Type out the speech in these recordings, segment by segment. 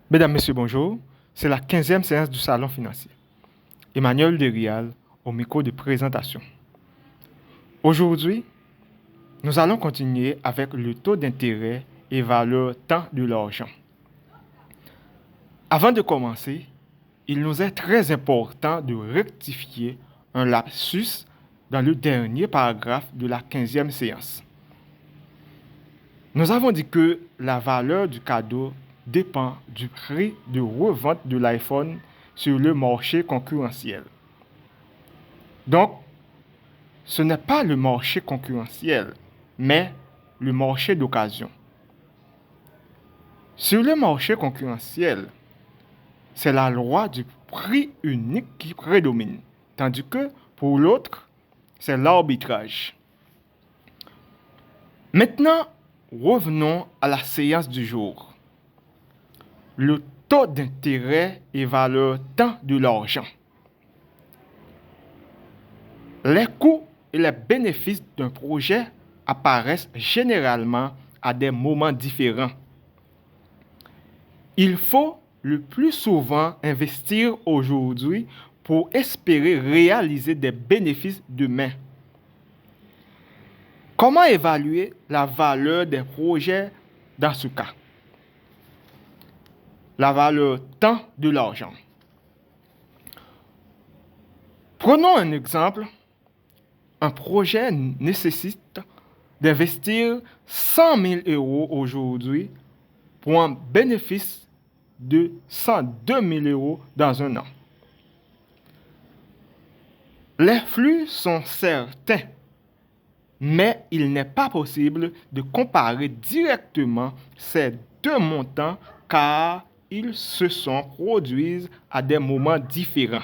Mesdames, Messieurs, bonjour. C'est la 15e séance du Salon financier. Emmanuel Derial au micro de présentation. Aujourd'hui, nous allons continuer avec le taux d'intérêt et valeur temps de l'argent. Avant de commencer, il nous est très important de rectifier un lapsus dans le dernier paragraphe de la 15e séance. Nous avons dit que la valeur du cadeau dépend du prix de revente de l'iPhone sur le marché concurrentiel. Donc, ce n'est pas le marché concurrentiel, mais le marché d'occasion. Sur le marché concurrentiel, c'est la loi du prix unique qui prédomine, tandis que pour l'autre, c'est l'arbitrage. Maintenant, revenons à la séance du jour. Le taux d'intérêt et valeur temps de l'argent. Les coûts et les bénéfices d'un projet apparaissent généralement à des moments différents. Il faut le plus souvent investir aujourd'hui pour espérer réaliser des bénéfices demain. Comment évaluer la valeur des projets dans ce cas? La valeur temps de l'argent. Prenons un exemple. Un projet nécessite d'investir 100 000 euros aujourd'hui pour un bénéfice de 102 000 euros dans un an. Les flux sont certains, mais il n'est pas possible de comparer directement ces deux montants car ils se sont produits à des moments différents.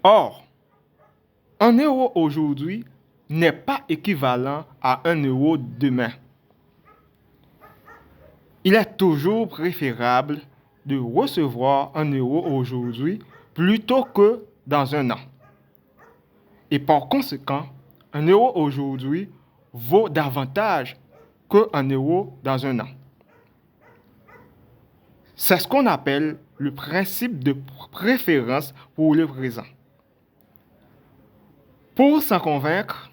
Or, 1 euro aujourd'hui n'est pas équivalent à 1 euro demain. Il est toujours préférable de recevoir 1 euro aujourd'hui plutôt que dans un an. Et par conséquent, 1 euro aujourd'hui vaut davantage que 1 euro dans un an. C'est ce qu'on appelle le principe de préférence pour le présent. Pour s'en convaincre,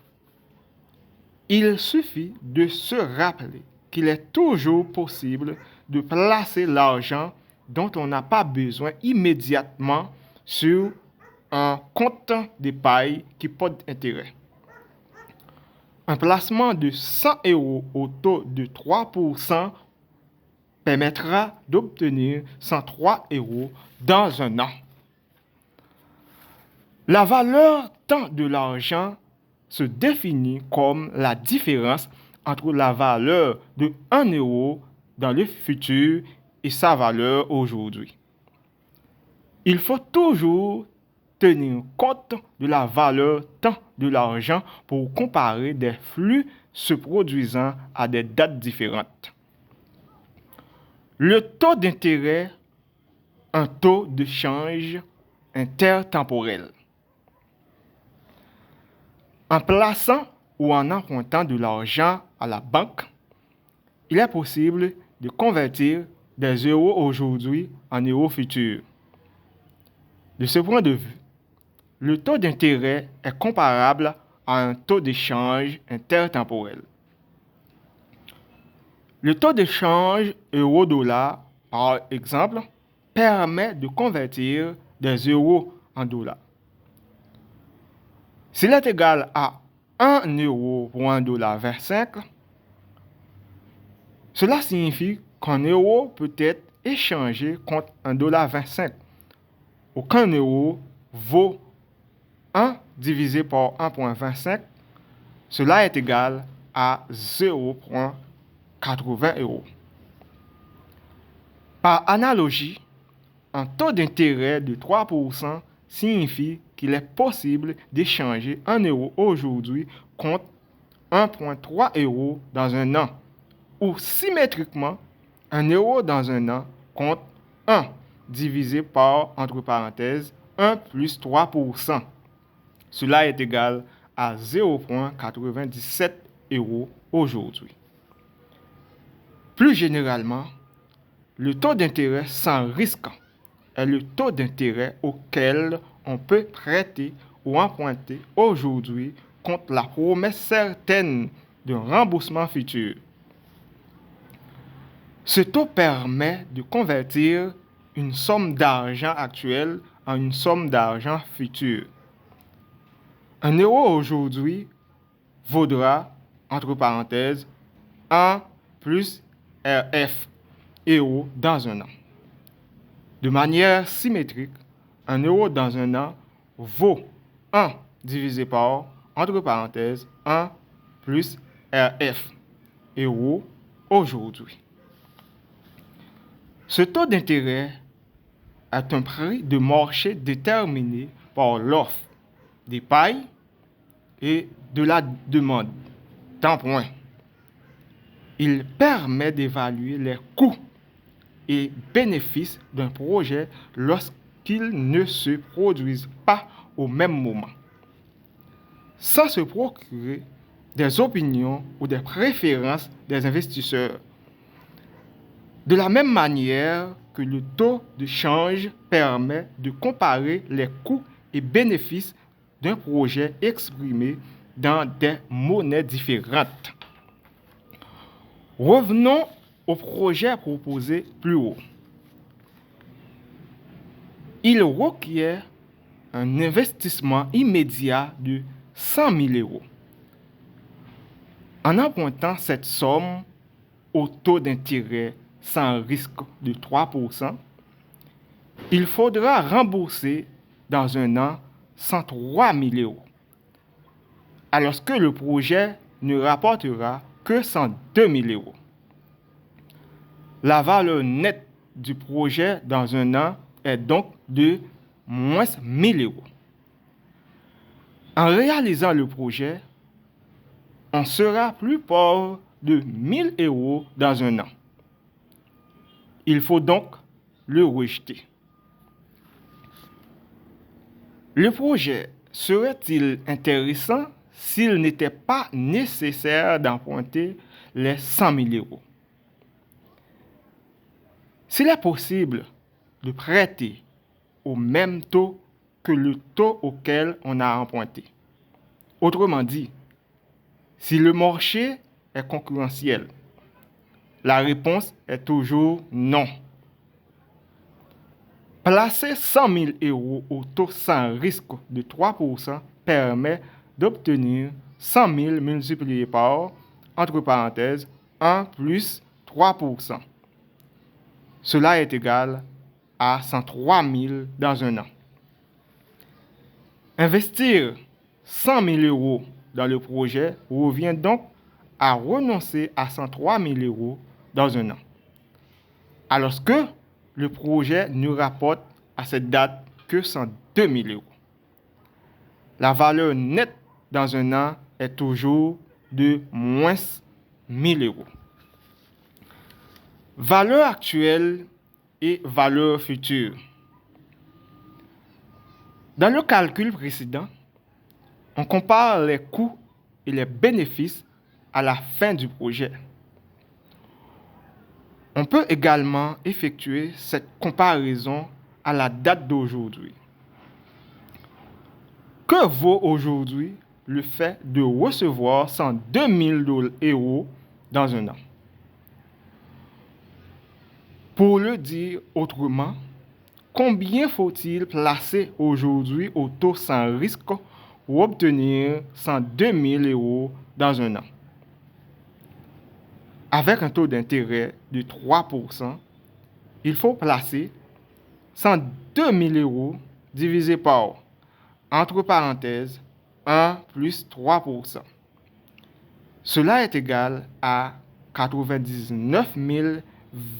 il suffit de se rappeler qu'il est toujours possible de placer l'argent dont on n'a pas besoin immédiatement sur un compte d'épargne qui porte intérêt. Un placement de 100 euros au taux de 3% permettra d'obtenir 103 euros dans un an. La valeur temps de l'argent se définit comme la différence entre la valeur de 1 euro dans le futur et sa valeur aujourd'hui. Il faut toujours tenir compte de la valeur temps de l'argent pour comparer des flux se produisant à des dates différentes. Le taux d'intérêt, un taux de change intertemporel. En plaçant ou en empruntant de l'argent à la banque, il est possible de convertir des euros aujourd'hui en euros futurs. De ce point de vue, le taux d'intérêt est comparable à un taux d'échange intertemporel. Le taux d'échange euro-dollar, par exemple, permet de convertir des euros en dollars. S'il est égal à 1 euro pour 1,25 $, cela signifie qu'un euro peut être échangé contre 1,25 $. Aucun euro vaut 1 divisé par 1,25. Cela est égal à 0,80 euros. Par analogie, un taux d'intérêt de 3% signifie qu'il est possible d'échanger 1 euro aujourd'hui contre 1,3 euros dans un an, ou symétriquement 1 euro dans un an contre 1 divisé par, entre parenthèses, 1 plus 3%. Cela est égal à 0,97 euros aujourd'hui. Plus généralement, Le taux d'intérêt sans risque est le taux d'intérêt auquel on peut prêter ou emprunter aujourd'hui contre la promesse certaine d'un remboursement futur. Ce taux permet de convertir une somme d'argent actuelle en une somme d'argent future. 1 € aujourd'hui vaudra, entre parenthèses, 1 plus RF euros dans un an. De manière symétrique, 1 € dans un an vaut 1 divisé par, entre parenthèses, 1 plus RF euros aujourd'hui. Ce taux d'intérêt est un prix de marché déterminé par l'offre des pailles et de la demande d'emprunt. Il permet d'évaluer les coûts et bénéfices d'un projet lorsqu'ils ne se produisent pas au même moment, sans se procurer des opinions ou des préférences des investisseurs. De la même manière que le taux de change permet de comparer les coûts et bénéfices d'un projet exprimé dans des monnaies différentes. Revenons au projet proposé plus haut. Il requiert un investissement immédiat de 100 000 €. En empruntant cette somme au taux d'intérêt sans risque de 3%, il faudra rembourser dans un an 103 000 €, alors que le projet ne rapportera que 102 000 €. La valeur nette du projet dans un an est donc de moins 1 000 €. En réalisant le projet, on sera plus pauvre de 1 000 € dans un an. Il faut donc le rejeter. Le projet serait-il intéressant s'il n'était pas nécessaire d'emprunter les 100 000 €? S'il est possible de prêter au même taux que le taux auquel on a emprunté. Autrement dit, si le marché est concurrentiel, la réponse est toujours non. Placer 100 000 € au taux sans risque de 3% permet d'obtenir 100 000 multiplié par, entre parenthèses, 1 plus 3%. Cela est égal à 103 000 dans un an. Investir 100 000 € dans le projet revient donc à renoncer à 103 000 € dans un an, alors que le projet ne rapporte à cette date que 102 000 €. La valeur nette dans un an est toujours de moins 1 000 €. Valeur actuelle et valeur future. Dans le calcul précédent, on compare les coûts et les bénéfices à la fin du projet. On peut également effectuer cette comparaison à la date d'aujourd'hui. Que vaut aujourd'hui le fait de recevoir 102 000 € dans un an? Pour le dire autrement, combien faut-il placer aujourd'hui au taux sans risque pour obtenir 102 000 € dans un an? Avec un taux d'intérêt de 3%, il faut placer 102 000 € divisé par, entre parenthèses, 1 plus 3%. Cela est égal à 99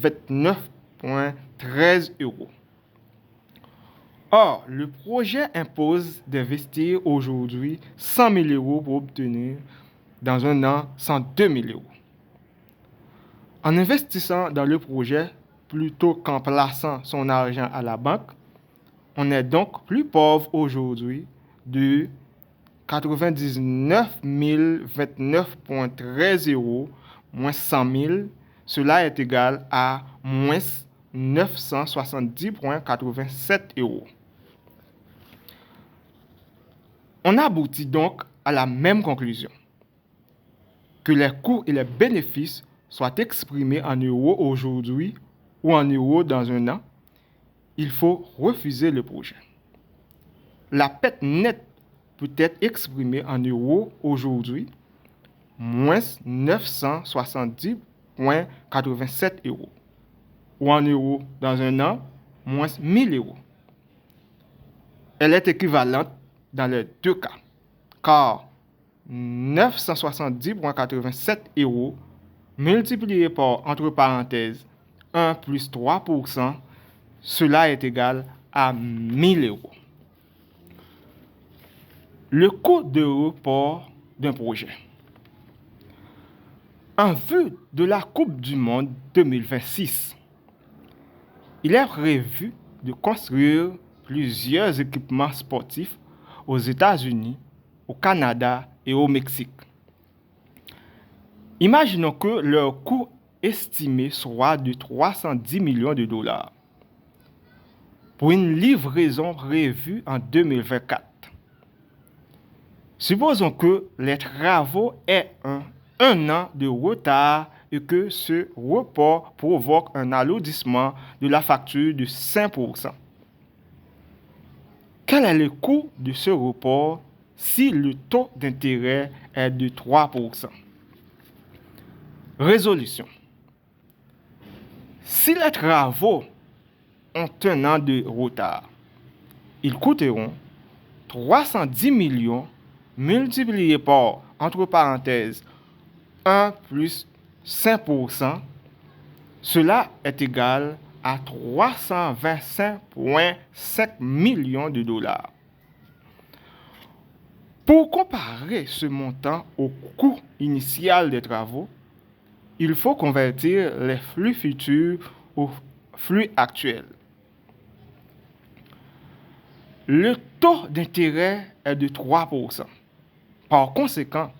029,13 €. Or, le projet impose d'investir aujourd'hui 100 000 € pour obtenir dans un an 102 000 €. En investissant dans le projet plutôt qu'en plaçant son argent à la banque, on est donc plus pauvre aujourd'hui de 99 029,13 € moins 100 000. Cela est égal à moins 970,87 euros. On aboutit donc à la même conclusion, que les coûts et les bénéfices soient exprimés en euros aujourd'hui ou en euros dans un an, il faut refuser le projet. La perte nette peut être exprimée en euros aujourd'hui, moins 970,87 euros, ou en euros dans un an, moins 1000 euros. Elle est équivalente dans les deux cas, car 970,87 euros multiplié par, entre parenthèses, 1 plus 3%, cela est égal à 1000 euros. Le coût de report d'un projet. En vue de la Coupe du Monde 2026, il est prévu de construire plusieurs équipements sportifs aux États-Unis, au Canada et au Mexique. Imaginons que leur coût estimé soit de 310 millions de dollars pour une livraison prévue en 2024. Supposons que les travaux aient un an de retard et que ce report provoque un alourdissement de la facture de 5%. Quel est le coût de ce report si le taux d'intérêt est de 3%? Résolution. Si les travaux ont un an de retard, ils coûteront 310 millions multiplié par, entre parenthèses, 1 plus 5%, cela est égal à 325,5 millions de dollars. Pour comparer ce montant au coût initial des travaux, il faut convertir les flux futurs au flux actuel. Le taux d'intérêt est de 3%. Par conséquent,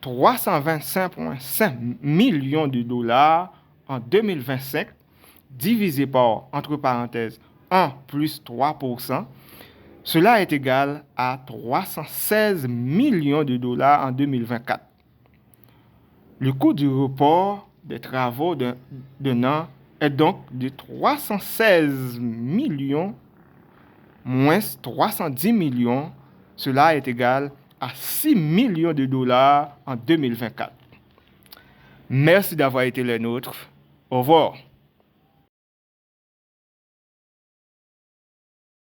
325,5 millions de dollars en 2025 divisé par, entre parenthèses, 1 plus 3%, cela est égal à 316 millions de dollars en 2024. Le coût du report des travaux d'un an est donc de 316 millions moins 310 millions, cela est égal à 6 millions de dollars en 2024. Merci d'avoir été les nôtres. Au revoir.